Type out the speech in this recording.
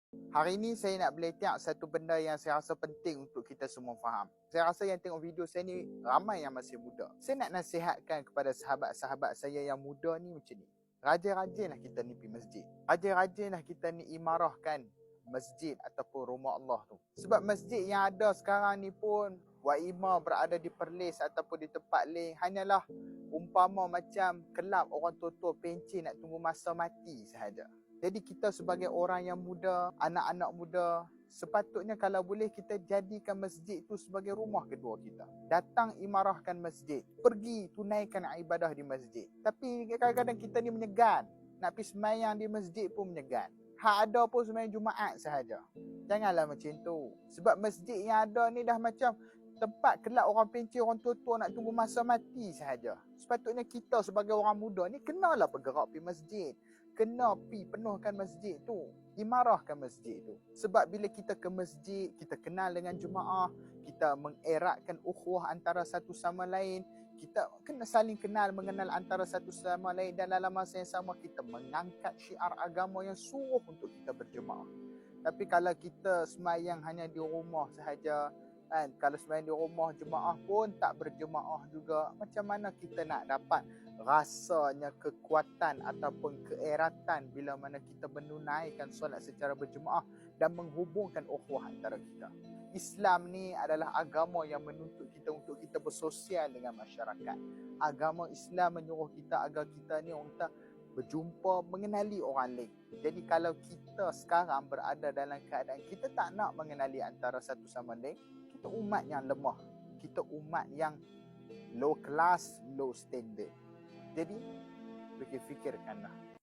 Hari ni saya nak beletak satu benda yang saya rasa penting untuk kita semua faham. Saya rasa yang tengok video saya ni ramai yang masih muda. Saya nak nasihatkan kepada sahabat-sahabat saya yang muda ni macam ni. Rajin-rajinlah kita ni pergi masjid. Rajin-rajinlah kita ni imarahkan masjid ataupun rumah Allah tu. Sebab masjid yang ada sekarang ni pun waimah berada di Perlis ataupun di tempat lain hanyalah umpama macam kelab orang tua-tua pencen nak tunggu masa mati sahaja. Jadi kita sebagai orang yang muda, anak-anak muda, sepatutnya kalau boleh kita jadikan masjid tu sebagai rumah kedua kita. Datang imarahkan masjid. Pergi tunaikan ibadah di masjid. Tapi kadang-kadang kita ni menyegan. Nak pergi semayang di masjid pun menyegan. Hak ada pun semayang Jumaat sahaja. Janganlah macam tu. Sebab masjid yang ada ni dah macam tempat kelak orang pencen, orang tua-tua nak tunggu masa mati sahaja. Sepatutnya kita sebagai orang muda ni kenalah bergerak pergi masjid. Kena pergi penuhkan masjid tu. Imarahkan masjid tu. Sebab bila kita ke masjid, kita kenal dengan jemaah, kita mengeratkan ukhuwah antara satu sama lain, kita kena saling kenal, mengenal antara satu sama lain, dan dalam masa yang sama kita mengangkat syiar agama yang suruh untuk kita berjemaah. Tapi kalau kita semayang hanya di rumah sahaja, kan, kalau semayang di rumah jemaah pun tak berjemaah juga, macam mana kita nak dapat rasanya kekuatan ataupun keeratan bila mana kita menunaikan solat secara berjemaah dan menghubungkan ukhuwah antara kita. Islam ni adalah agama yang menuntut kita untuk kita bersosial dengan masyarakat. Agama Islam menyuruh kita agar kita ni orang kata berjumpa, mengenali orang lain. Jadi kalau kita sekarang berada dalam keadaan kita tak nak mengenali antara satu sama lain, kita umat yang lemah. Kita umat yang low class, low standard. Jadi, fikirkanlah.